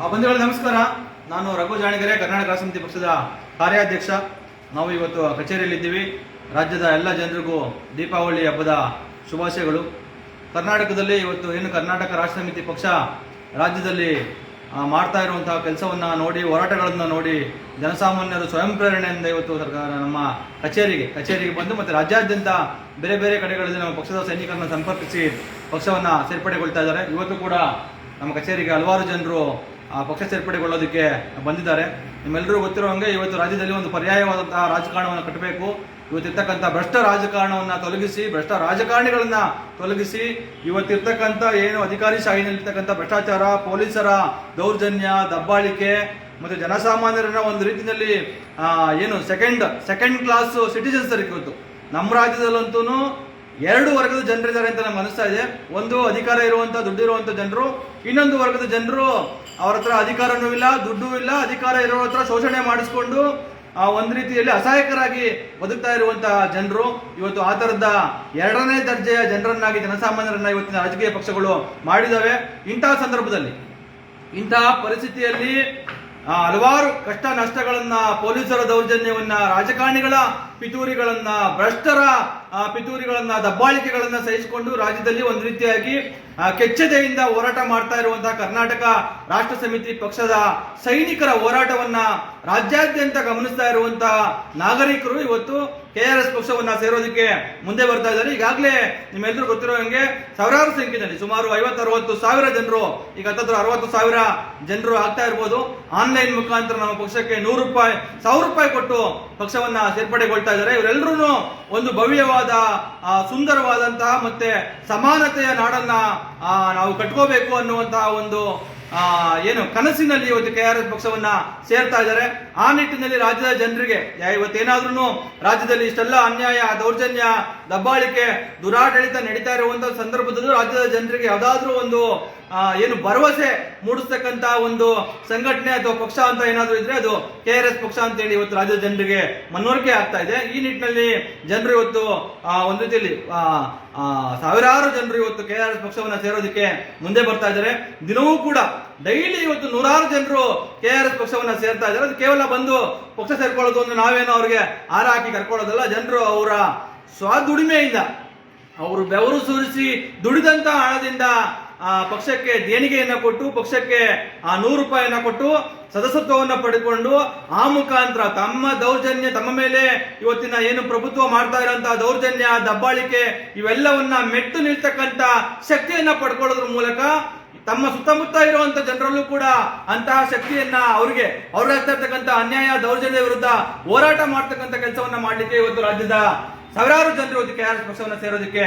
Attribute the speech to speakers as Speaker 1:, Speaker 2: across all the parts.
Speaker 1: ಬಂಧುಗಳೇ ನಮಸ್ಕಾರ. ನಾನು ರಘು ಜಾಣಿಗೆರೆ, ಕರ್ನಾಟಕ ರಾಷ್ಟ್ರ ಸಮಿತಿ ಪಕ್ಷದ ಕಾರ್ಯಾಧ್ಯಕ್ಷ. ನಾವು ಇವತ್ತು ಕಚೇರಿಯಲ್ಲಿದ್ದೀವಿ. ರಾಜ್ಯದ ಎಲ್ಲ ಜನರಿಗೂ ದೀಪಾವಳಿ ಹಬ್ಬದ ಶುಭಾಶಯಗಳು. ಕರ್ನಾಟಕದಲ್ಲಿ ಇವತ್ತು ಏನು ಕರ್ನಾಟಕ ರಾಷ್ಟ್ರ ಸಮಿತಿ ಪಕ್ಷ ರಾಜ್ಯದಲ್ಲಿ ಮಾಡ್ತಾ ಇರುವಂತಹ ಕೆಲಸವನ್ನು ನೋಡಿ, ಹೋರಾಟಗಳನ್ನು ನೋಡಿ, ಜನಸಾಮಾನ್ಯರು ಸ್ವಯಂ ಪ್ರೇರಣೆಯಿಂದ ಇವತ್ತು ಸರ್ಕಾರ ನಮ್ಮ ಕಚೇರಿಗೆ ಬಂದು ಮತ್ತು ರಾಜ್ಯಾದ್ಯಂತ ಬೇರೆ ಬೇರೆ ಕಡೆಗಳಲ್ಲಿ ನಮ್ಮ ಪಕ್ಷದ ಸೈನಿಕರನ್ನು ಸಂಪರ್ಕಿಸಿ ಪಕ್ಷವನ್ನು ಸೇರ್ಪಡೆಗೊಳ್ತಾ ಇದ್ದಾರೆ. ಇವತ್ತು ಕೂಡ ನಮ್ಮ ಕಚೇರಿಗೆ ಹಲವಾರು ಜನರು ಪಕ್ಷ ಸೇರ್ಪಡೆಗೊಳ್ಳೋದಕ್ಕೆ ಬಂದಿದ್ದಾರೆ. ನಿಮ್ಮೆಲ್ಲರೂ ಗೊತ್ತಿರೋ ಹಾಗೆ ಇವತ್ತು ರಾಜ್ಯದಲ್ಲಿ ಒಂದು ಪರ್ಯಾಯವಾದಂತಹ ರಾಜಕಾರಣವನ್ನು ಕಟ್ಟಬೇಕು. ಇವತ್ತಿರ್ತಕ್ಕಂಥ ಭ್ರಷ್ಟ ರಾಜಕಾರಣವನ್ನು ತೊಲಗಿಸಿ, ಭ್ರಷ್ಟ ರಾಜಕಾರಣಿಗಳನ್ನ ತೊಲಗಿಸಿ, ಇವತ್ತಿರ್ತಕ್ಕಂಥ ಏನು ಅಧಿಕಾರಿ ಶಾಹಿನಲ್ಲಿರ್ತಕ್ಕಂಥ ಭ್ರಷ್ಟಾಚಾರ, ಪೊಲೀಸರ ದೌರ್ಜನ್ಯ, ದಬ್ಬಾಳಿಕೆ ಮತ್ತು ಜನಸಾಮಾನ್ಯರನ್ನ ಒಂದು ರೀತಿಯಲ್ಲಿ ಏನು ಸೆಕೆಂಡ್ ಕ್ಲಾಸ್ ಸಿಟಿಜನ್ಸ್ ಇವತ್ತು ನಮ್ಮ ರಾಜ್ಯದಲ್ಲಂತೂ ಎರಡು ವರ್ಗದ ಜನರಿದ್ದಾರೆ ಅಂತ ನಮ್ಗೆ ಅನಿಸ್ತಾ ಇದೆ. ಒಂದು ಅಧಿಕಾರ ಇರುವಂತ ದುಡ್ಡು ಇರುವಂತ ಜನರು, ಇನ್ನೊಂದು ವರ್ಗದ ಜನರು ಅವ್ರ ಹತ್ರ ಅಧಿಕಾರನೂ ಇಲ್ಲ, ದುಡ್ಡು ಇಲ್ಲ, ಅಧಿಕಾರ ಇರೋ ಹತ್ರ ಶೋಷಣೆ ಮಾಡಿಸ್ಕೊಂಡು ಒಂದು ರೀತಿಯಲ್ಲಿ ಅಸಹಾಯಕರಾಗಿ ಬದುಕ್ತಾ ಇರುವಂತಹ ಜನರು. ಇವತ್ತು ಆ ತರದ ಎರಡನೇ ದರ್ಜೆಯ ಜನರನ್ನಾಗಿ ಜನಸಾಮಾನ್ಯರನ್ನ ಇವತ್ತಿನ ರಾಜಕೀಯ ಪಕ್ಷಗಳು ಮಾಡಿದಾವೆ. ಇಂತಹ ಸಂದರ್ಭದಲ್ಲಿ, ಇಂತಹ ಪರಿಸ್ಥಿತಿಯಲ್ಲಿ ಹಲವಾರು ಕಷ್ಟ ನಷ್ಟಗಳನ್ನ, ಪೊಲೀಸರ ದೌರ್ಜನ್ಯವನ್ನ, ರಾಜಕಾರಣಿಗಳ ಪಿತೂರಿಗಳನ್ನ, ಭ್ರಷ್ಟರ ಪಿತೂರಿಗಳನ್ನ, ದಬ್ಬಾಳಿಕೆಗಳನ್ನ ಸಹಿಸಿಕೊಂಡು ರಾಜ್ಯದಲ್ಲಿ ಒಂದು ರೀತಿಯಾಗಿ ಕೆಚ್ಚೆದೆಯಿಂದ ಹೋರಾಟ ಮಾಡ್ತಾ ಇರುವಂತಹ ಕರ್ನಾಟಕ ರಾಷ್ಟ್ರ ಸಮಿತಿ ಪಕ್ಷದ ಸೈನಿಕರ ಹೋರಾಟವನ್ನ ರಾಜ್ಯಾದ್ಯಂತ ಗಮನಿಸ್ತಾ ಇರುವಂತಹ ನಾಗರಿಕರು ಇವತ್ತು KRS ಪಕ್ಷವನ್ನ ಸೇರೋದಕ್ಕೆ ಮುಂದೆ ಬರ್ತಾ ಇದ್ದಾರೆ. ಈಗಾಗಲೇ ನಿಮ್ಮೆಲ್ಲರೂ ಗೊತ್ತಿರೋ ಹಾಗೆ ಸಾವಿರಾರು ಸಂಖ್ಯೆಯಲ್ಲಿ ಸುಮಾರು 50-60 ಸಾವಿರ ಜನರು, ಈಗ 60 ಸಾವಿರ ಜನರು ಆಗ್ತಾ ಇರ್ಬೋದು, ಆನ್ಲೈನ್ ಮುಖಾಂತರ ನಮ್ಮ ಪಕ್ಷಕ್ಕೆ 100 ರೂಪಾಯಿ, 1000 ರೂಪಾಯಿ ಕೊಟ್ಟು ಪಕ್ಷವನ್ನ ಸೇರ್ಪಡೆಗೊಳ್ತಾ ಇದ್ದಾರೆ. ಇವರೆಲ್ಲರೂ ಒಂದು ಭವ್ಯವಾದ, ಸುಂದರವಾದಂತಹ ಮತ್ತೆ ಸಮಾನತೆಯ ನಾಡನ್ನ ನಾವು ಕಟ್ಕೋಬೇಕು ಅನ್ನುವಂತಹ ಒಂದು ಏನು ಕನಸಿನಲ್ಲಿ ಇವತ್ತು KRS ಪಕ್ಷವನ್ನ ಸೇರ್ತಾ ಇದ್ದಾರೆ. ಆ ನಿಟ್ಟಿನಲ್ಲಿ ರಾಜ್ಯದ ಜನರಿಗೆ ಇವತ್ತೇನಾದ್ರೂ ರಾಜ್ಯದಲ್ಲಿ ಇಷ್ಟೆಲ್ಲ ಅನ್ಯಾಯ, ದೌರ್ಜನ್ಯ, ದಬ್ಬಾಳಿಕೆ, ದುರಾಡಳಿತ ನಡೀತಾ ಇರುವಂತಹ ಸಂದರ್ಭದಲ್ಲೂ ರಾಜ್ಯದ ಜನರಿಗೆ ಯಾವ್ದಾದ್ರೂ ಒಂದು ಏನು ಭರವಸೆ ಮೂಡಿಸ್ತಕ್ಕಂತ ಒಂದು ಸಂಘಟನೆ ಅಥವಾ ಪಕ್ಷ ಅಂತ ಏನಾದ್ರೂ ಇದ್ರೆ ಅದು KRS ಪಕ್ಷ ಅಂತ ಹೇಳಿ ಇವತ್ತು ರಾಜ್ಯದ ಜನರಿಗೆ ಮನವರಿಕೆ ಆಗ್ತಾ ಇದೆ. ಈ ನಿಟ್ಟಿನಲ್ಲಿ ಜನರು ಇವತ್ತು ಒಂದು ರೀತಿಯಲ್ಲಿ ಸಾವಿರಾರು ಜನರು ಇವತ್ತು KRS ಪಕ್ಷವನ್ನ ಸೇರೋದಕ್ಕೆ ಮುಂದೆ ಬರ್ತಾ ಇದ್ದಾರೆ. ದಿನವೂ ಕೂಡ ಡೈಲಿ ಇವತ್ತು ನೂರಾರು ಜನರು KRS ಪಕ್ಷವನ್ನ ಸೇರ್ತಾ ಇದ್ದಾರೆ. ಅದು ಕೇವಲ ಬಂದು ಪಕ್ಷ ಸೇರ್ಕೊಳ್ಳೋದು ಅಂದ್ರೆ ನಾವೇನೋ ಅವ್ರಿಗೆ ಹಾರ ಹಾಕಿ ಕರ್ಕೊಳ್ಳೋದಲ್ಲ. ಜನರು ಅವರ ಸ್ವದುಡಿಮೆಯಿಂದ, ಅವರು ಬೆವರು ಸುರಿಸಿ ದುಡಿದಂತ ಹಣದಿಂದ ಪಕ್ಷಕ್ಕೆ ದೇಣಿಗೆಯನ್ನ ಕೊಟ್ಟು, ಪಕ್ಷಕ್ಕೆ 100 ರೂಪಾಯಿಯನ್ನ ಕೊಟ್ಟು ಸದಸ್ಯತ್ವವನ್ನು ಪಡೆದುಕೊಂಡು ಆ ಮುಖಾಂತರ ತಮ್ಮ ದೌರ್ಜನ್ಯ, ತಮ್ಮ ಮೇಲೆ ಇವತ್ತಿನ ಏನು ಪ್ರಭುತ್ವ ಮಾಡ್ತಾ ಇರುವಂತಹ ದೌರ್ಜನ್ಯ, ದಬ್ಬಾಳಿಕೆ ಇವೆಲ್ಲವನ್ನ ಮೆಟ್ಟು ನಿಲ್ತಕ್ಕಂತ ಶಕ್ತಿಯನ್ನ ಪಡ್ಕೊಳ್ಳೋದ್ರ ಮೂಲಕ ತಮ್ಮ ಸುತ್ತಮುತ್ತ ಇರುವಂತ ಜನರಲ್ಲೂ ಕೂಡ ಅಂತಹ ಶಕ್ತಿಯನ್ನ ಅವ್ರಾಗ್ತಾ ಇರ್ತಕ್ಕಂಥ ಅನ್ಯಾಯ, ದೌರ್ಜನ್ಯದ ವಿರುದ್ಧ ಹೋರಾಟ ಮಾಡ್ತಕ್ಕಂಥ ಕೆಲಸವನ್ನ ಮಾಡ್ಲಿಕ್ಕೆ ಇವತ್ತು ರಾಜ್ಯದ ಸಾವಿರಾರು ಜನರು ಇವತ್ತು KRS ಪಕ್ಷವನ್ನ ಸೇರೋದಕ್ಕೆ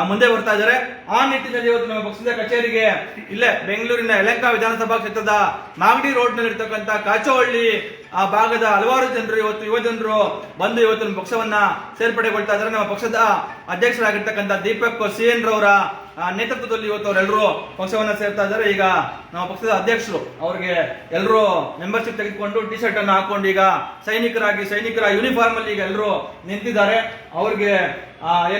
Speaker 1: ಮುಂದೆ ಬರ್ತಾ ಇದ್ದಾರೆ. ಆ ನಿಟ್ಟಿನಲ್ಲಿ ಇವತ್ತು ನಮ್ಮ ಪಕ್ಷದ ಕಚೇರಿಗೆ ಇಲ್ಲೇ ಬೆಂಗಳೂರಿನ ಯಲಹಂಕ ವಿಧಾನಸಭಾ ಕ್ಷೇತ್ರದ ಮಾಗಡಿ ರೋಡ್ ನಲ್ಲಿ ಇರ್ತಕ್ಕಂಥ ಕಾಚೋಹಳ್ಳಿ ಆ ಭಾಗದ ಹಲವಾರು ಜನರು ಇವತ್ತು ಯುವ ಜನರು ಬಂದು ಇವತ್ತು ನಮ್ಮ ಪಕ್ಷವನ್ನ ಸೇರ್ಪಡೆಗೊಳ್ತಾ ಇದ್ದಾರೆ. ನಮ್ಮ ಪಕ್ಷದ ಅಧ್ಯಕ್ಷರಾಗಿರ್ತಕ್ಕಂಥ ದೀಪಕ್ CN ರವರ ನೇತೃತ್ವದಲ್ಲಿ ಇವತ್ತು ಅವರೆಲ್ಲರೂ ಪಕ್ಷವನ್ನ ಸೇರ್ತಾ ಇದ್ದಾರೆ. ಈಗ ನಮ್ಮ ಪಕ್ಷದ ಅಧ್ಯಕ್ಷರು ಅವ್ರಿಗೆ ಎಲ್ಲರೂ ಮೆಂಬರ್ಶಿಪ್ ತೆಗೆದುಕೊಂಡು ಟಿ ಶರ್ಟ್ ಅನ್ನು ಹಾಕೊಂಡು ಈಗ ಸೈನಿಕರ ಯೂನಿಫಾರ್ಮ್ ಅಲ್ಲಿ ಈಗ ಎಲ್ಲರೂ ನಿಂತಿದ್ದಾರೆ. ಅವ್ರಿಗೆ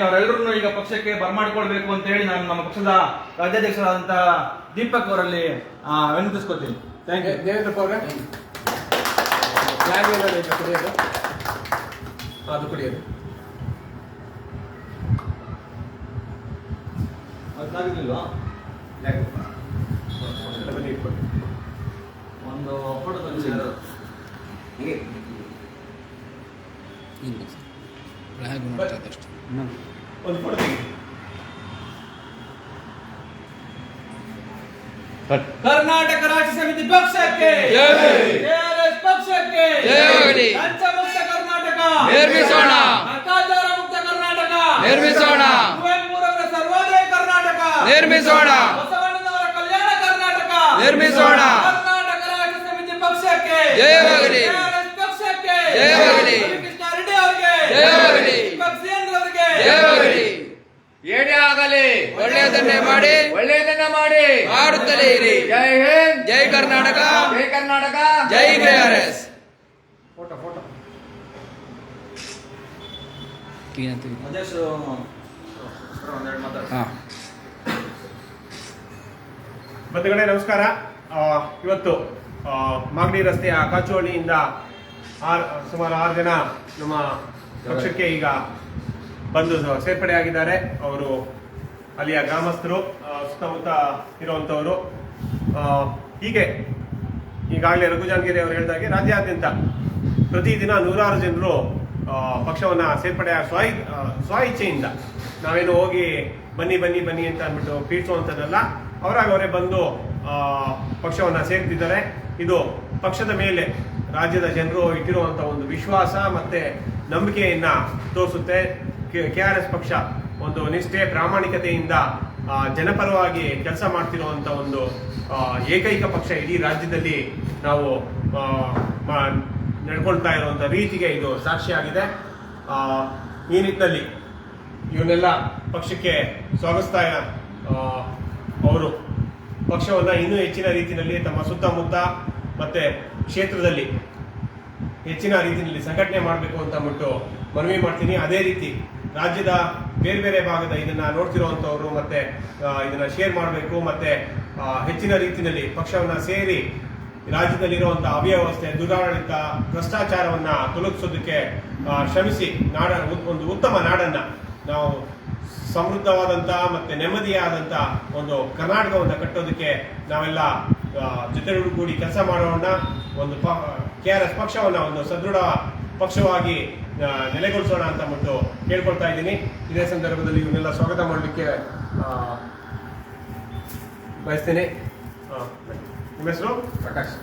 Speaker 1: ಅವರೆಲ್ಲರೂ ಈಗ ಪಕ್ಷಕ್ಕೆ ಬರ್ಮಾಡ್ಕೊಳ್ಬೇಕು ಅಂತ ಹೇಳಿ ನಾನು ನಮ್ಮ ಪಕ್ಷದ ರಾಜ್ಯಾಧ್ಯಕ್ಷರಾದಂತಹ ದೀಪಕ್ ಅವರಲ್ಲಿ ವಿನಂತಿಸ್ಕೊತೀನಿ. Thank you.
Speaker 2: ದೇವೇಂದ್ರಪ್ಪ ಅವರೇ, ಕುಡಿಯೋದು ಅದು ಕುಡಿಯೋದು
Speaker 1: ಅದಾಗಿರ್ಲಿಲ್ವಾ? ಒಂದು ಫೋಟೋ ತಂದಿದ್ದಾರೆ.
Speaker 2: ಒಂದು ಫೋಟೋ ತೆಗಿ.
Speaker 1: ಕರ್ನಾಟಕ ರಾಷ್ಟ್ರ ಸಮಿತಿ ಪಕ್ಷಕ್ಕೆ, KRS ಪಕ್ಷಕ್ಕೆ, ಲಂಚ ಮುಕ್ತ ಕರ್ನಾಟಕ
Speaker 3: ನಿರ್ಮಿಸೋಣ,
Speaker 1: ಭ್ರಷ್ಟಾಚಾರ ಮುಕ್ತ ಕರ್ನಾಟಕ
Speaker 3: ನಿರ್ಮಿಸೋಣ,
Speaker 1: ಕುವೆಂಪುರವರ ಸರ್ವೋದಯ ಕರ್ನಾಟಕ
Speaker 3: ನಿರ್ಮಿಸೋಣ,
Speaker 1: ಬಸವಣ್ಣನವರ ಕಲ್ಯಾಣ ಕರ್ನಾಟಕ
Speaker 3: ನಿರ್ಮಿಸೋಣ.
Speaker 1: ಕರ್ನಾಟಕ ರಾಷ್ಟ್ರ ಸಮಿತಿ ಪಕ್ಷಕ್ಕೆ
Speaker 3: ಜಯವಾಗಲಿ,
Speaker 1: KRS ಪಕ್ಷಕ್ಕೆ
Speaker 3: ಜಯವಾಗಲಿ,
Speaker 1: ಕೃಷ್ಣ ರೆಡ್ಡಿ ಅವರಿಗೆ
Speaker 3: ಜಯವಾಗಲಿ,
Speaker 1: CN ಅವರಿಗೆ
Speaker 3: ಜಯವಾಗಲಿ.
Speaker 2: ಏನೇ ಆಗಲಿ
Speaker 3: ಒಳ್ಳೆಯದನ್ನೇ ಮಾಡಿ,
Speaker 2: ಒಳ್ಳೆಯದನ್ನ ಮಾಡಿ
Speaker 3: ಮಾಡುತ್ತಲೇ ಇರಿ.
Speaker 2: ಜೈ ಹಿಂದ್,
Speaker 3: ಜೈ ಕರ್ನಾಟಕ,
Speaker 2: ಜೈ ಕರ್ನಾಟಕ,
Speaker 3: ಜೈ KRS.
Speaker 2: ಫೋಟೋ
Speaker 1: ಅಧ್ಯಕ್ಷರು ಒಂದೆರಡು ಮಾತಾಡ್ತಾರೆ.
Speaker 2: ಬಂಧುಗಳೇ ನಮಸ್ಕಾರ.
Speaker 4: ಇವತ್ತು ಮಾಗಡಿ ರಸ್ತೆಯ ಕಾಚೋಳಿಯಿಂದ ಸುಮಾರು 6 ಜನ ನಮ್ಮ ಪಕ್ಷಕ್ಕೆ ಈಗ ಬಂದು ಸೇರ್ಪಡೆಯಾಗಿದ್ದಾರೆ. ಅವರು ಅಲ್ಲಿಯ ಗ್ರಾಮಸ್ಥರು, ಸುತ್ತಮುತ್ತ ಇರುವಂಥವರು. ಹೀಗೆ ಈಗಾಗಲೇ ರಘು ಜಾನಗಿರಿ ಅವರು ಹೇಳಿದಾಗೆ ರಾಜ್ಯಾದ್ಯಂತ ಪ್ರತಿದಿನ 100 ಜನರು ಪಕ್ಷವನ್ನ ಸೇರ್ಪಡೆಯ ಸ್ವ ಇಚ್ಛೆಯಿಂದ, ನಾವೇನು ಹೋಗಿ ಬನ್ನಿ ಬನ್ನಿ ಬನ್ನಿ ಅಂತ ಅಂದ್ಬಿಟ್ಟು ಪೀಡಿಸುವಂಥದ್ದಲ್ಲ, ಅವರೇ ಬಂದು ಪಕ್ಷವನ್ನ ಸೇರ್ತಿದ್ದಾರೆ. ಇದು ಪಕ್ಷದ ಮೇಲೆ ರಾಜ್ಯದ ಜನರು ಇಟ್ಟಿರುವಂತಹ ಒಂದು ವಿಶ್ವಾಸ ಮತ್ತೆ ನಂಬಿಕೆಯನ್ನ ತೋರಿಸುತ್ತೆ. KRS ಪಕ್ಷ ಒಂದು ನಿಷ್ಠೆ, ಪ್ರಾಮಾಣಿಕತೆಯಿಂದ ಜನಪರವಾಗಿ ಕೆಲಸ ಮಾಡ್ತಿರುವಂತ ಒಂದು ಏಕೈಕ ಪಕ್ಷ ಇಡೀ ರಾಜ್ಯದಲ್ಲಿ. ನಾವು ನಡ್ಕೊಳ್ತಾ ಇರುವಂತ ರೀತಿಗೆ ಇದು ಸಾಕ್ಷಿಯಾಗಿದೆ. ಈ ನಿಟ್ಟಿನಲ್ಲಿ ಇವನ್ನೆಲ್ಲ ಪಕ್ಷಕ್ಕೆ ಸ್ವಾಗತಿಸ್ತಾ ಅವರು ಪಕ್ಷವನ್ನ ಇನ್ನೂ ಹೆಚ್ಚಿನ ರೀತಿಯಲ್ಲಿ ತಮ್ಮ ಸುತ್ತಮುತ್ತ ಮತ್ತೆ ಕ್ಷೇತ್ರದಲ್ಲಿ ಹೆಚ್ಚಿನ ರೀತಿಯಲ್ಲಿ ಸಂಘಟನೆ ಮಾಡಬೇಕು ಅಂತ ಅಂದ್ಬಿಟ್ಟು ಮನವಿ ಮಾಡ್ತೀನಿ. ಅದೇ ರೀತಿ ರಾಜ್ಯದ ಬೇರೆ ಬೇರೆ ಭಾಗದ ಇದನ್ನ ನೋಡ್ತಿರುವಂತವ್ರು ಮತ್ತೆ ಇದನ್ನ ಶೇರ್ ಮಾಡಬೇಕು, ಮತ್ತೆ ಹೆಚ್ಚಿನ ರೀತಿಯಲ್ಲಿ ಪಕ್ಷವನ್ನ ಸೇರಿ ರಾಜ್ಯದಲ್ಲಿರುವಂತಹ ಅವ್ಯವಸ್ಥೆ, ದುರಾಡಳಿತ, ಭ್ರಷ್ಟಾಚಾರವನ್ನ ತೊಲಗಿಸೋದಕ್ಕೆ ಶ್ರಮಿಸಿ ಒಂದು ಉತ್ತಮ ನಾಡನ್ನ, ನಾವು ಸಮೃದ್ಧವಾದಂತ ಮತ್ತೆ ನೆಮ್ಮದಿಯಾದಂತ ಒಂದು ಕರ್ನಾಟಕವನ್ನ ಕಟ್ಟೋದಕ್ಕೆ ನಾವೆಲ್ಲ ಜೊತೆಗೂಡಿ ಕೆಲಸ ಮಾಡೋಣ. ಒಂದು KRS ಪಕ್ಷವನ್ನ ಒಂದು ಸದೃಢ ಪಕ್ಷವಾಗಿ ನೆಲೆಗೊಳಿಸೋಣ ಅಂತ ಅಂದ್ಬಿಟ್ಟು ಕೇಳ್ಕೊಳ್ತಾ ಇದ್ದೀನಿ. ಇದೇ ಸಂದರ್ಭದಲ್ಲಿ ಇವನ್ನೆಲ್ಲ ಸ್ವಾಗತ ಮಾಡಲಿಕ್ಕೆ ಬಯಸ್ತೇನೆ. ನಿಮ್ಮ ಹೆಸರು? ಪ್ರಕಾಶ್.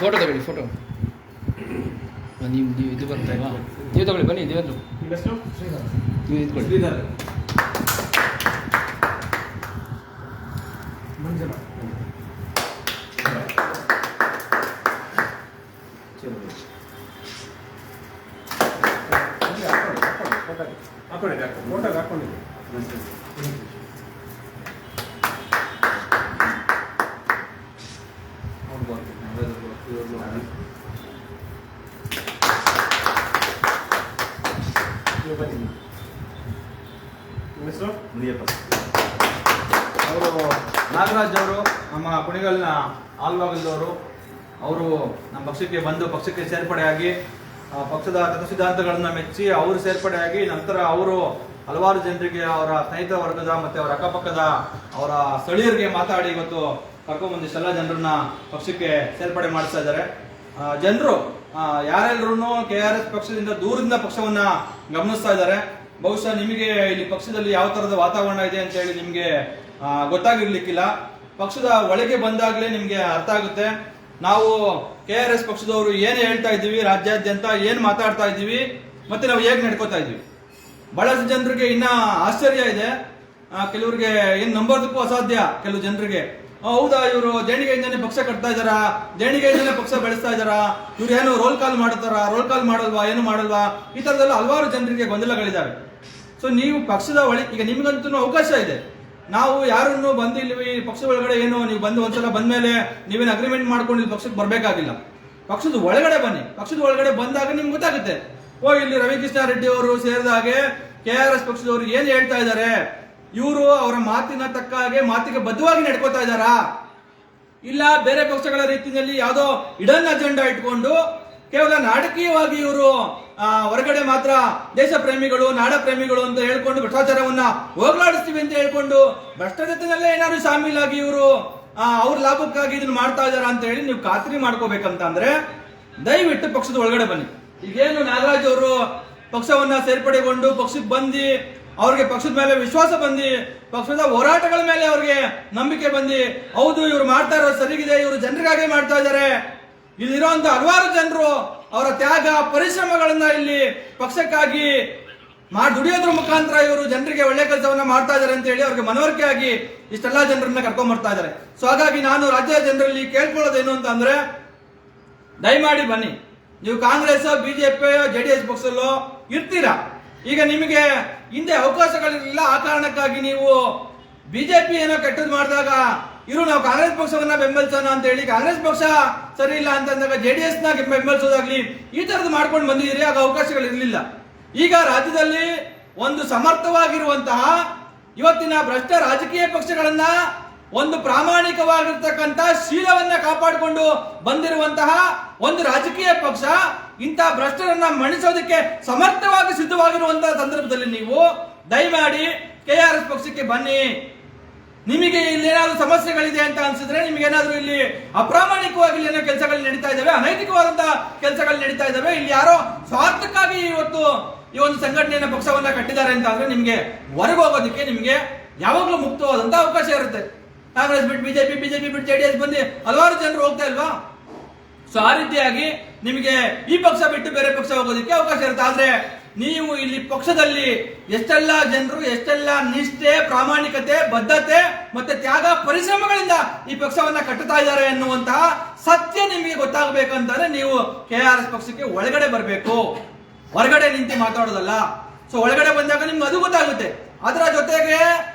Speaker 3: ಫೋಟೋ ತಗೊಳ್ಳಿ, ಫೋಟೋ ನೀವು ಇದು ಬರ್ತಾಯಿಲ್ವಾ? ನೀವು ತಗೊಳ್ಳಿ, ಬನ್ನಿ. ದೇವೇಂದ್ರ,
Speaker 4: ನಿಮ್ಮ ಹೆಸರು?
Speaker 3: ನೀವು ಇದ್ಕೊಳ್ಳಿ.
Speaker 4: ಹಾಕೊಂಡಿದ್ದೆ.
Speaker 1: ಅವರು ನಾಗರಾಜ್ ಅವರು, ನಮ್ಮ ಕುಣಿಗಲ್ನ ಆಲ್ವಾಗಲ್ದವರು. ಅವರು ನಮ್ಮ ಪಕ್ಷಕ್ಕೆ ಬಂದು ಪಕ್ಷಕ್ಕೆ ಸೇರ್ಪಡೆಯಾಗಿ ಪಕ್ಷದ ತತ್ವಸಿದ್ಧಾಂತಗಳನ್ನ ಮೆಚ್ಚಿ ಅವರು ಸೇರ್ಪಡೆಯಾಗಿ ನಂತರ ಅವರು ಹಲವಾರು ಜನರಿಗೆ, ಅವರ ಸ್ನೇಹಿತ ವರ್ಗದ ಮತ್ತೆ ಅವರ ಅಕ್ಕಪಕ್ಕದ ಅವರ ಸ್ಥಳೀಯರಿಗೆ ಮಾತಾಡಿ ಇವತ್ತು ಕರ್ಕೊಂಡ್ಬಂದಿಷ್ಟೆಲ್ಲ ಜನರನ್ನ ಪಕ್ಷಕ್ಕೆ ಸೇರ್ಪಡೆ ಮಾಡಿಸ್ತಾ ಇದ್ದಾರೆ. ಜನರು ಯಾರೆಲ್ಲರೂ KRS ಪಕ್ಷದಿಂದ ದೂರದಿಂದ ಪಕ್ಷವನ್ನ ಗಮನಿಸ್ತಾ ಇದ್ದಾರೆ. ಬಹುಶಃ ನಿಮಗೆ ಇಲ್ಲಿ ಪಕ್ಷದಲ್ಲಿ ಯಾವ ತರದ ವಾತಾವರಣ ಇದೆ ಅಂತ ಹೇಳಿ ನಿಮ್ಗೆ ಗೊತ್ತಾಗಿರ್ಲಿಕ್ಕಿಲ್ಲ. ಪಕ್ಷದ ಒಳಗೆ ಬಂದಾಗಲೇ ನಿಮ್ಗೆ ಅರ್ಥ ಆಗುತ್ತೆ. ನಾವು KRS ಪಕ್ಷದವರು ಏನ್ ಹೇಳ್ತಾ ಇದ್ದೀವಿ, ರಾಜ್ಯಾದ್ಯಂತ ಏನ್ ಮಾತಾಡ್ತಾ ಇದ್ದೀವಿ, ಮತ್ತೆ ನಾವು ಹೇಗೆ ನಡ್ಕೋತಾ ಇದ್ದೀವಿ. ಬಹಳಷ್ಟು ಜನರಿಗೆ ಇನ್ನ ಆಶ್ಚರ್ಯ ಇದೆ. ಕೆಲವರಿಗೆ ಏನ್ ನಂಬೋದಕ್ಕೂ ಅಸಾಧ್ಯ. ಕೆಲವು ಜನರಿಗೆ ಹೌದಾ, ಇವರು ದೇಣಿಗೆಯಿಂದನೇ ಪಕ್ಷ ಕಟ್ತಾ ಇದಾರಾ, ದೇಣಿಗೆಯಿಂದನೇ ಪಕ್ಷ ಬೆಳೆಸ್ತಾ ಇದಾರಾ, ಇವ್ರು ಏನು ರೋಲ್ ಕಾಲ್ ಮಾಡ್ತಾರ, ರೋಲ್ ಕಾಲ್ ಮಾಡಲ್ವಾ, ಏನು ಮಾಡಲ್ವಾ, ಈ ತರದೆಲ್ಲ ಹಲವಾರು ಜನರಿಗೆ ಗೊಂದಲಗಳಿದ್ದಾವೆ. ಸೊ ನೀವು ಪಕ್ಷದ ಈಗ ನಿಮ್ಗಂತೂ ಅವಕಾಶ ಇದೆ. ನಾವು ಯಾರನ್ನು ಬಂದಿಲ್ವಿ ಪಕ್ಷ ಒಳಗಡೆ, ಏನು ನೀವು ಬಂದು ಒಂದ್ಸಲ ಬಂದ್ಮೇಲೆ ನೀವೇನು ಅಗ್ರಿಮೆಂಟ್ ಮಾಡ್ಕೊಂಡು ಇಲ್ಲಿ ಪಕ್ಷಕ್ಕೆ ಬರ್ಬೇಕಾಗಿಲ್ಲ. ಪಕ್ಷದ ಒಳಗಡೆ ಬನ್ನಿ. ಪಕ್ಷದ ಒಳಗಡೆ ಬಂದಾಗ ನಿಮ್ಗೆ ಗೊತ್ತಾಗುತ್ತೆ, ಇಲ್ಲಿ ರವಿಕೃಷ್ಣ ರೆಡ್ಡಿ ಅವರು ಸೇರಿದ ಹಾಗೆ KRS ಪಕ್ಷದವರು ಏನ್ ಹೇಳ್ತಾ ಇದ್ದಾರೆ, ಇವರು ಅವರ ಮಾತಿನ ತಕ್ಕ ಹಾಗೆ ಮಾತಿಗೆ ಬದ್ಧವಾಗಿ ನಡ್ಕೋತಾ ಇದ್ದಾರಾ, ಇಲ್ಲ ಬೇರೆ ಪಕ್ಷಗಳ ರೀತಿಯಲ್ಲಿ ಯಾವುದೋ ಇಡನ್ ಅಜೆಂಡಾ ಇಟ್ಕೊಂಡು ಕೇವಲ ನಾಟಕೀಯವಾಗಿ ಇವರು ಹೊರಗಡೆ ಮಾತ್ರ ದೇಶ ಪ್ರೇಮಿಗಳು, ನಾಡ ಪ್ರೇಮಿಗಳು ಅಂತ ಹೇಳ್ಕೊಂಡು ಭ್ರಷ್ಟಾಚಾರವನ್ನ ಹೋಗ್ಲಾಡಿಸ್ತೀವಿ ಅಂತ ಹೇಳ್ಕೊಂಡು ಭ್ರಷ್ಟಾಚಾರದಲ್ಲೇ ಏನಾದ್ರು ಶಾಮೀಲಾಗಿ ಇವರು ಅವ್ರ ಲಾಭಕ್ಕಾಗಿ ಇದನ್ನ ಮಾಡ್ತಾ ಇದಾರ ಅಂತ ಹೇಳಿ ನೀವು ಖಾತ್ರಿ ಮಾಡ್ಕೋಬೇಕಂತ ಅಂದ್ರೆ ದಯವಿಟ್ಟು ಪಕ್ಷದ ಒಳಗಡೆ ಬನ್ನಿ. ಈಗೇನು ನಾಗರಾಜ್ ಅವರು ಪಕ್ಷವನ್ನ ಸೇರ್ಪಡೆಗೊಂಡು ಪಕ್ಷಕ್ಕೆ ಬಂದು ಅವ್ರಿಗೆ ಪಕ್ಷದ ಮೇಲೆ ವಿಶ್ವಾಸ ಬಂದು ಪಕ್ಷದ ಹೋರಾಟಗಳ ಮೇಲೆ ಅವ್ರಿಗೆ ನಂಬಿಕೆ ಬಂದು ಹೌದು ಇವ್ರು ಮಾಡ್ತಾ ಇರೋದು ಸರಿಗಿದೆ, ಇವರು ಜನರಿಗಾಗೆ ಮಾಡ್ತಾ ಇದ್ದಾರೆ, ಇಲ್ಲಿರುವಂತ ಹಲವಾರು ಜನರು ಅವರ ತ್ಯಾಗ ಪರಿಶ್ರಮಗಳನ್ನ ಇಲ್ಲಿ ಪಕ್ಷಕ್ಕಾಗಿ ದುಡಿಯೋದ್ರ ಮುಖಾಂತರ ಇವರು ಜನರಿಗೆ ಒಳ್ಳೆ ಕೆಲಸವನ್ನ ಮಾಡ್ತಾ ಇದ್ದಾರೆ ಅಂತ ಹೇಳಿ ಅವ್ರಿಗೆ ಮನವರಿಕೆ ಆಗಿ ಇಷ್ಟೆಲ್ಲಾ ಜನರನ್ನ ಕರ್ಕೊಂಡ್ ಬರ್ತಾ ಇದ್ದಾರೆ. ಸೊ ಹಾಗಾಗಿ ನಾನು ರಾಜ್ಯದ ಜನರಲ್ಲಿ ಕೇಳ್ಕೊಳ್ಳೋದೇನು ಅಂತ ಅಂದ್ರೆ, ದಯಮಾಡಿ ಬನ್ನಿ. ನೀವು ಕಾಂಗ್ರೆಸ್, ಬಿಜೆಪಿ, JDS ಪಕ್ಷದಲ್ಲೋ ಇರ್ತೀರಾ. ಈಗ ನಿಮಗೆ ಹಿಂದೆ ಅವಕಾಶಗಳಿರಲಿಲ್ಲ, ಆ ಕಾರಣಕ್ಕಾಗಿ ನೀವು ಬಿಜೆಪಿ ಏನೋ ಕೆಟ್ಟದ್ದು ಮಾಡಿದಾಗ ನಾವು ಕಾಂಗ್ರೆಸ್ ಪಕ್ಷವನ್ನ ಬೆಂಬಲಿಸೋಣ ಅಂತ ಹೇಳಿ ಕಾಂಗ್ರೆಸ್ ಪಕ್ಷ ಸರಿ ಇಲ್ಲ ಅಂತಂದಾಗ JDS ನ ಬೆಂಬಲಿಸೋದಾಗ್ಲಿ ಈ ತರದ್ದು ಮಾಡ್ಕೊಂಡು ಬಂದಿದ್ದೀರಿ. ಆಗ ಅವಕಾಶಗಳಿರಲಿಲ್ಲ. ಈಗ ರಾಜ್ಯದಲ್ಲಿ ಒಂದು ಸಮರ್ಥವಾಗಿರುವಂತಹ ಇವತ್ತಿನ ಭ್ರಷ್ಟ ರಾಜಕೀಯ ಪಕ್ಷಗಳನ್ನ ಒಂದು ಪ್ರಾಮಾಣಿಕವಾಗಿರ್ತಕ್ಕಂಥ ಶೀಲವನ್ನ ಕಾಪಾಡಿಕೊಂಡು ಬಂದಿರುವಂತಹ ಒಂದು ರಾಜಕೀಯ ಪಕ್ಷ ಇಂಥ ಭ್ರಷ್ಟರನ್ನ ಮಣಿಸೋದಕ್ಕೆ ಸಮರ್ಥವಾಗಿ ಸಿದ್ಧವಾಗಿರುವಂತಹ ಸಂದರ್ಭದಲ್ಲಿ ನೀವು ದಯಮಾಡಿ KRS ಪಕ್ಷಕ್ಕೆ ಬನ್ನಿ. ನಿಮಗೆ ಇಲ್ಲಿ ಏನಾದ್ರು ಸಮಸ್ಯೆಗಳಿದೆ ಅಂತ ಅನ್ಸಿದ್ರೆ, ನಿಮ್ಗೆ ಏನಾದ್ರು ಇಲ್ಲಿ ಅಪ್ರಾಮಾಣಿಕವಾಗಿ ಏನೋ ಕೆಲಸಗಳು ನಡೀತಾ ಇದಾವೆ, ಅನೈತಿಕವಾದಂತಹ ಕೆಲಸಗಳು ನಡೀತಾ ಇದಾವೆ, ಇಲ್ಲಿ ಯಾರೋ ಸ್ವಾರ್ಥಕ್ಕಾಗಿ ಇವತ್ತು ಈ ಒಂದು ಸಂಘಟನೆಯ ಪಕ್ಷವನ್ನ ಕಟ್ಟಿದ್ದಾರೆ ಅಂತ ಅಂದ್ರೆ ನಿಮ್ಗೆ ಹೊರಗೆ ಹೋಗೋದಕ್ಕೆ ನಿಮ್ಗೆ ಯಾವಾಗ್ಲೂ ಮುಕ್ತವಾದಂತ ಅವಕಾಶ ಇರುತ್ತೆ. ಕಾಂಗ್ರೆಸ್ ಬಿಟ್ಟು ಬಿಜೆಪಿ ಬಿಟ್ಟು JDS ಬಂದು ಹಲವಾರು ಜನರು ಹೋಗ್ತಾ ಇಲ್ವಾ? ಸೊ ಆ ರೀತಿಯಾಗಿ ನಿಮಗೆ ಈ ಪಕ್ಷ ಬಿಟ್ಟು ಬೇರೆ ಪಕ್ಷ ಹೋಗೋದಕ್ಕೆ ಅವಕಾಶ ಇರುತ್ತೆ. ಆದ್ರೆ ನೀವು ಇಲ್ಲಿ ಪಕ್ಷದಲ್ಲಿ ಎಷ್ಟೆಲ್ಲ ಜನರು, ಎಷ್ಟೆಲ್ಲ ನಿಷ್ಠೆ, ಪ್ರಾಮಾಣಿಕತೆ, ಬದ್ಧತೆ ಮತ್ತೆ ತ್ಯಾಗ, ಪರಿಶ್ರಮಗಳಿಂದ ಈ ಪಕ್ಷವನ್ನ ಕಟ್ಟುತ್ತಾ ಇದ್ದಾರೆ ಎನ್ನುವಂತಹ ಸತ್ಯ ನಿಮಗೆ ಗೊತ್ತಾಗಬೇಕಂತಂದ್ರೆ ನೀವು KRS ಪಕ್ಷಕ್ಕೆ ಒಳಗಡೆ ಬರಬೇಕು, ಹೊರಗಡೆ ನಿಂತು ಮಾತಾಡೋದಲ್ಲ. ಸೊ ಒಳಗಡೆ ಬಂದಾಗ ನಿಮ್ಗೆ ಅದು ಗೊತ್ತಾಗುತ್ತೆ. ಅದರ ಜೊತೆಗೆ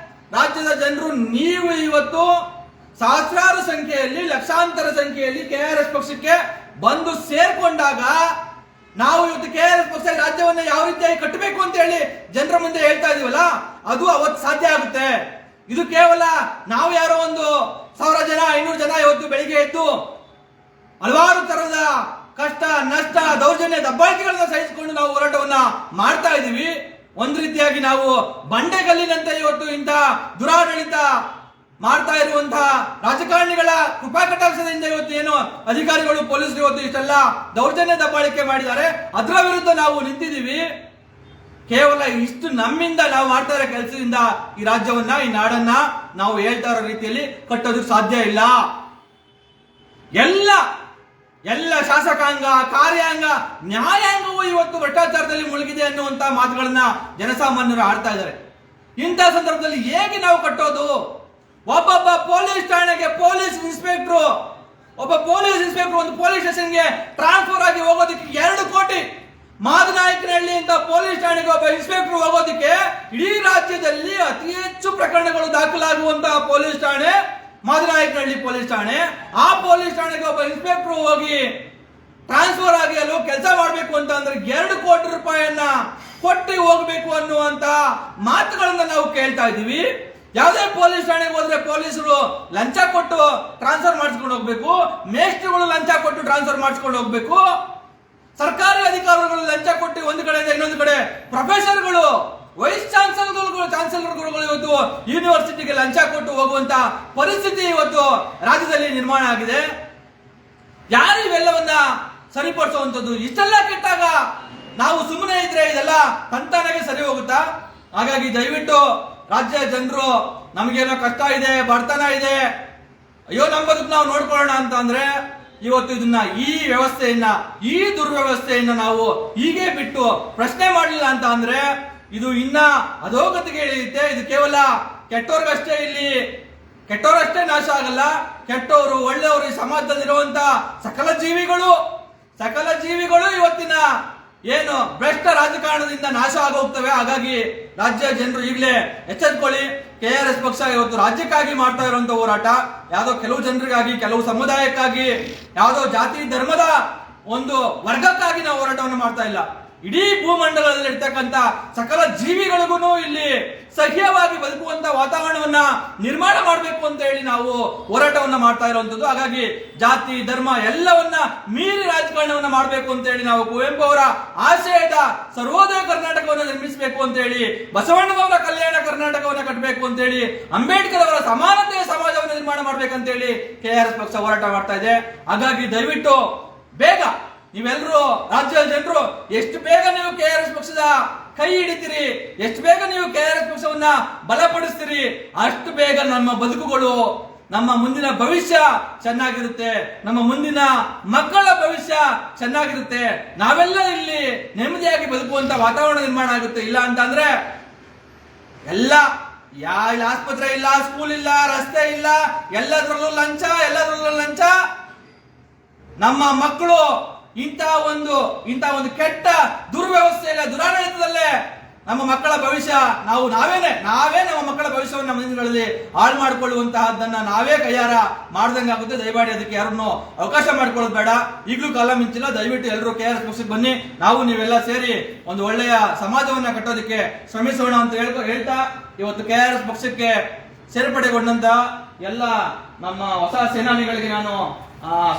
Speaker 1: ರಾಜ್ಯದ ಜನರು ನೀವು ಇವತ್ತು ಸಹಸ್ರಾರು ಸಂಖ್ಯೆಯಲ್ಲಿ, ಲಕ್ಷಾಂತರ ಸಂಖ್ಯೆಯಲ್ಲಿ KRS ಪಕ್ಷಕ್ಕೆ ಬಂದು ಸೇರ್ಕೊಂಡಾಗ ನಾವು ಇವತ್ತು KRS ಪಕ್ಷ ರಾಜ್ಯವನ್ನ ಯಾವ ರೀತಿಯಾಗಿ ಕಟ್ಟಬೇಕು ಅಂತ ಹೇಳಿ ಜನರ ಮುಂದೆ ಹೇಳ್ತಾ ಇದೀವಲ್ಲ, ಅದು ಅವತ್ತು ಸಾಧ್ಯ ಆಗುತ್ತೆ. ಇದು ಕೇವಲ ನಾವು ಯಾರೋ ಒಂದು 1000 ಜನ 500 ಜನ ಇವತ್ತು ಬೆಳಿಗ್ಗೆ ಎದ್ದು ಹಲವಾರು ತರದ ಕಷ್ಟ, ನಷ್ಟ, ದೌರ್ಜನ್ಯ, ದಬ್ಬಾಳಿಕೆಗಳನ್ನ ಸಹಿಸಿಕೊಂಡು ನಾವು ಹೋರಾಟವನ್ನ ಮಾಡ್ತಾ ಇದೀವಿ. ಒಂದು ರೀತಿಯಾಗಿ ನಾವು ಬಂಡೆಗಲ್ಲಿನಂತೆ ಇವತ್ತು ಇಂಥ ದುರಾಡಳಿತ ಮಾಡ್ತಾ ಇರುವಂತಹ ರಾಜಕಾರಣಿಗಳ ಕೃಪಾ ಕಟಾಕ್ಷದಿಂದ ಇವತ್ತು ಏನು ಅಧಿಕಾರಿಗಳು, ಪೊಲೀಸರು ಇವತ್ತು ಇಷ್ಟೆಲ್ಲ ದೌರ್ಜನ್ಯ ದಬ್ಬಾಳಿಕೆ ಮಾಡಿದ್ದಾರೆ, ಅದರ ವಿರುದ್ಧ ನಾವು ನಿಂತಿದ್ದೀವಿ. ಕೇವಲ ಇಷ್ಟು ನಮ್ಮಿಂದ ನಾವು ಮಾಡ್ತಾ ಇರೋ ಕೆಲಸದಿಂದ ಈ ರಾಜ್ಯವನ್ನ, ಈ ನಾಡನ್ನ ನಾವು ಹೇಳ್ತಾ ಇರೋ ರೀತಿಯಲ್ಲಿ ಕಟ್ಟೋದಕ್ಕೆ ಸಾಧ್ಯ ಇಲ್ಲ. ಎಲ್ಲ ಶಾಸಕಾಂಗ, ಕಾರ್ಯಾಂಗ, ನ್ಯಾಯಾಂಗವೂ ಇವತ್ತು ಭ್ರಷ್ಟಾಚಾರದಲ್ಲಿ ಮುಳುಗಿದೆ ಅನ್ನುವಂತ ಮಾತುಗಳನ್ನ ಜನಸಾಮಾನ್ಯರು ಆಡ್ತಾ ಇದ್ದಾರೆ. ಇಂಥ ಸಂದರ್ಭದಲ್ಲಿ ಹೇಗೆ ನಾವು ಕಟ್ಟೋದು? ಒಬ್ಬೊಬ್ಬ ಪೊಲೀಸ್ ಠಾಣೆಗೆ ಪೊಲೀಸ್ ಇನ್ಸ್ಪೆಕ್ಟರ್ ಒಂದು ಪೊಲೀಸ್ ಸ್ಟೇಷನ್ಗೆ ಟ್ರಾನ್ಸ್ಫರ್ ಆಗಿ ಹೋಗೋದಕ್ಕೆ 2 ಕೋಟಿ. ಮಾದನಾಯಕನಹಳ್ಳಿ ಅಂತ ಪೊಲೀಸ್ ಠಾಣೆಗೆ ಒಬ್ಬ ಇನ್ಸ್ಪೆಕ್ಟರ್ ಹೋಗೋದಕ್ಕೆ ಇಡೀ ರಾಜ್ಯದಲ್ಲಿ ಅತಿ ಹೆಚ್ಚು ಪ್ರಕರಣಗಳು ದಾಖಲಾಗುವಂತಹ ಪೊಲೀಸ್ ಠಾಣೆ ಮಾದನಾಯಕನಹಳ್ಳಿ ಪೊಲೀಸ್ ಠಾಣೆ. ಆ ಪೊಲೀಸ್ ಠಾಣೆಗೆ ಒಬ್ಬ ಇನ್ಸ್ಪೆಕ್ಟರ್ ಹೋಗಿ ಟ್ರಾನ್ಸ್ಫರ್ ಆಗಿ ಅಲ್ಲೋ ಕೆಲಸ ಮಾಡಬೇಕು ಅಂತ ಅಂದ್ರೆ 2 ಕೋಟಿ ರೂಪಾಯಿಯನ್ನ ಕೊಟ್ಟು ಹೋಗ್ಬೇಕು ಅನ್ನುವಂತ ಮಾತುಗಳನ್ನ ನಾವು ಕೇಳ್ತಾ ಇದೀವಿ. ಯಾವುದೇ ಪೊಲೀಸ್ ಠಾಣೆಗೆ ಹೋದ್ರೆ ಪೊಲೀಸರು ಲಂಚ ಕೊಟ್ಟು ಟ್ರಾನ್ಸ್ಫರ್ ಮಾಡಿಸ್ಕೊಂಡು ಹೋಗ್ಬೇಕು, ಮೇಸ್ಟ್ರುಗಳು ಲಂಚ ಕೊಟ್ಟು ಟ್ರಾನ್ಸ್ಫರ್ ಮಾಡಿಸ್ಕೊಂಡು ಹೋಗ್ಬೇಕು, ಸರ್ಕಾರಿ ಅಧಿಕಾರಿಗಳು ಲಂಚ ಕೊಟ್ಟು ಒಂದು ಕಡೆಯಿಂದ ಇನ್ನೊಂದು ಕಡೆ, ಪ್ರೊಫೆಸರ್ಗಳು, ವೈಸ್ ಚಾನ್ಸಲರ್ಗಳು ಇವತ್ತು ಯೂನಿವರ್ಸಿಟಿಗೆ ಲಂಚ ಕೊಟ್ಟು ಹೋಗುವಂತ ಪರಿಸ್ಥಿತಿ ಇವತ್ತು ರಾಜ್ಯದಲ್ಲಿ ನಿರ್ಮಾಣ ಆಗಿದೆ. ಯಾರು ಇವೆಲ್ಲವನ್ನ ಸರಿಪಡಿಸುವಂತದ್ದು? ಇಷ್ಟೆಲ್ಲ ಕೆಟ್ಟಾಗ ನಾವು ಸುಮ್ಮನೆ ಇದ್ರೆ ಇದೆಲ್ಲ ತಂತಾನಾಗೆ ಸರಿ ಹೋಗುತ್ತಾ? ಹಾಗಾಗಿ ದಯವಿಟ್ಟು ರಾಜ್ಯ ಜನರು, ನಮಗೇನೋ ಕಷ್ಟ ಇದೆ, ಬಡತನ ಇದೆ, ಅಯ್ಯೋ ನಮ್ಮ ಬದುಕು ನಾವು ನೋಡ್ಕೊಳ್ಳೋಣ ಅಂತ ಅಂದ್ರೆ ಇವತ್ತು ಇದನ್ನ, ಈ ವ್ಯವಸ್ಥೆಯನ್ನ, ಈ ದುರ್ವ್ಯವಸ್ಥೆಯನ್ನ ನಾವು ಹೀಗೆ ಬಿಟ್ಟು ಪ್ರಶ್ನೆ ಮಾಡಲಿಲ್ಲ ಅಂತ ಅಂದ್ರೆ ಇದು ಇನ್ನ ಅಧೋಗತಿಗೆ ಇಳಿಯುತ್ತೆ. ಇದು ಕೇವಲ ಕೆಟ್ಟವರಷ್ಟೇ ನಾಶ ಆಗಲ್ಲ, ಕೆಟ್ಟವರು, ಒಳ್ಳೆಯವರು, ಈ ಸಮಾಜದಲ್ಲಿರುವಂತ ಸಕಲ ಜೀವಿಗಳು ಇವತ್ತಿನ ಏನು ಭ್ರಷ್ಟ ರಾಜಕಾರಣದಿಂದ ನಾಶ ಆಗೋಗ್ತವೆ. ಹಾಗಾಗಿ ರಾಜ್ಯ ಜನರು ಈಗಲೇ ಎಚ್ಚೆತ್ಕೊಳ್ಳಿ. KRS ಪಕ್ಷ ಇವತ್ತು ರಾಜ್ಯಕ್ಕಾಗಿ ಮಾಡ್ತಾ ಇರುವಂತ ಹೋರಾಟ ಯಾವುದೋ ಕೆಲವು ಜನರಿಗಾಗಿ, ಕೆಲವು ಸಮುದಾಯಕ್ಕಾಗಿ, ಯಾವುದೋ ಜಾತಿ ಧರ್ಮದ ಒಂದು ವರ್ಗಕ್ಕಾಗಿ ನಾವು ಹೋರಾಟವನ್ನು ಮಾಡ್ತಾ ಇಲ್ಲ. ಇಡೀ ಭೂಮಂಡಲದಲ್ಲಿ ಇರ್ತಕ್ಕಂಥ ಸಕಲ ಜೀವಿಗಳಿಗೂ ಇಲ್ಲಿ ಸಹ್ಯವಾಗಿ ಬದುಕುವಂತ ವಾತಾವರಣವನ್ನ ನಿರ್ಮಾಣ ಮಾಡಬೇಕು ಅಂತ ಹೇಳಿ ನಾವು ಹೋರಾಟವನ್ನ ಮಾಡ್ತಾ ಇರುವಂತದ್ದು. ಹಾಗಾಗಿ ಜಾತಿ ಧರ್ಮ ಎಲ್ಲವನ್ನ ಮೀರಿ ರಾಜಕಾರಣವನ್ನ ಮಾಡಬೇಕು ಅಂತ ಹೇಳಿ ನಾವು ಕುವೆಂಪು ಅವರ ಆಶಯದ ಸರ್ವೋದಯ ಕರ್ನಾಟಕವನ್ನು ನಿರ್ಮಿಸಬೇಕು ಅಂತ ಹೇಳಿ, ಬಸವಣ್ಣನವರ ಕಲ್ಯಾಣ ಕರ್ನಾಟಕವನ್ನ ಕಟ್ಟಬೇಕು ಅಂತ ಹೇಳಿ, ಅಂಬೇಡ್ಕರ್ ಅವರ ಸಮಾನತೆಯ ಸಮಾಜವನ್ನು ನಿರ್ಮಾಣ ಮಾಡ್ಬೇಕಂತ ಹೇಳಿ KRS ಪಕ್ಷ ಹೋರಾಟ ಮಾಡ್ತಾ ಇದೆ. ಹಾಗಾಗಿ ದಯವಿಟ್ಟು ಬೇಗ ನೀವೆಲ್ಲರೂ, ರಾಜ್ಯದ ಜನರು, ಎಷ್ಟು ಬೇಗ ನೀವು KRS ಪಕ್ಷದ ಕೈ ಹಿಡಿತೀರಿ, ಎಷ್ಟು ಬೇಗ ನೀವು KRS ಪಕ್ಷವನ್ನ ಬಲಪಡಿಸ್ತೀರಿ, ಅಷ್ಟು ಬೇಗ ನಮ್ಮ ಬದುಕುಗಳು, ನಮ್ಮ ಮುಂದಿನ ಭವಿಷ್ಯ ಚೆನ್ನಾಗಿರುತ್ತೆ, ನಮ್ಮ ಮುಂದಿನ ಮಕ್ಕಳ ಭವಿಷ್ಯ ಚೆನ್ನಾಗಿರುತ್ತೆ, ನಾವೆಲ್ಲ ಇಲ್ಲಿ ನೆಮ್ಮದಿಯಾಗಿ ಬದುಕುವಂತ ವಾತಾವರಣ ನಿರ್ಮಾಣ ಆಗುತ್ತೆ. ಇಲ್ಲ ಅಂತ ಅಂದ್ರೆ ಎಲ್ಲ ಆಸ್ಪತ್ರೆ ಇಲ್ಲ, ಸ್ಕೂಲ್ ಇಲ್ಲ, ರಸ್ತೆ ಇಲ್ಲ, ಎಲ್ಲದರಲ್ಲೂ ಲಂಚ. ನಮ್ಮ ಮಕ್ಕಳು ಇಂಥ ಒಂದು ಕೆಟ್ಟ ದುರ್ವ್ಯವಸ್ಥೆಯಲ್ಲ, ದುರಾಡಳಿತದಲ್ಲೇ ನಮ್ಮ ಮಕ್ಕಳ ಭವಿಷ್ಯ ನಾವೇ ನಮ್ಮ ಮಕ್ಕಳ ಭವಿಷ್ಯವನ್ನು ನಮ್ಮ ದಿನಗಳಲ್ಲಿ ಹಾಳು ಮಾಡಿಕೊಳ್ಳುವಂತಹದ್ದನ್ನ ನಾವೇ ಕೈಯಾರ ಮಾಡ್ದಂಗಾಗುತ್ತೆ. ದಯಮಾಡಿ ಅದಕ್ಕೆ ಯಾರನ್ನು ಅವಕಾಶ ಮಾಡ್ಕೊಳ್ಳೋದು ಬೇಡ. ಈಗಲೂ ಕಾಲ ಮಿಂಚಿಲ್ಲ. ದಯವಿಟ್ಟು ಎಲ್ಲರೂ KRS ಪಕ್ಷಕ್ಕೆ ಬನ್ನಿ. ನೀವೆಲ್ಲ ಸೇರಿ ಒಂದು ಒಳ್ಳೆಯ ಸಮಾಜವನ್ನ ಕಟ್ಟೋದಕ್ಕೆ ಶ್ರಮಿಸೋಣ ಅಂತ ಹೇಳ್ತಾ ಇವತ್ತು KRS ಪಕ್ಷಕ್ಕೆ ಸೇರ್ಪಡೆಗೊಂಡಂತ ಎಲ್ಲ ನಮ್ಮ ಹೊಸ ಸೇನಾನಿಗಳಿಗೆ ನಾನು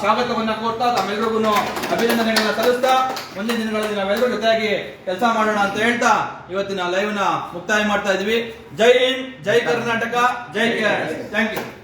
Speaker 1: ಸ್ವಾಗತವನ್ನ ಕೋರ್ತಾ ತಮ್ಮೆಲ್ಲರಿಗೂ ಅಭಿನಂದನೆಗಳನ್ನ ಸಲ್ಲಿಸ್ತಾ ಮುಂದಿನ ದಿನಗಳಲ್ಲಿ ನಾವೆಲ್ಲರೂ ಜೊತೆಯಾಗಿ ಕೆಲಸ ಮಾಡೋಣ ಅಂತ ಹೇಳ್ತಾ ಇವತ್ತಿನ ಲೈವ್ ನ ಮುಕ್ತಾಯ ಮಾಡ್ತಾ ಇದ್ವಿ. ಜೈ ಹಿಂದ್, ಜೈ ಕರ್ನಾಟಕ, ಜೈ KRS. Thank you.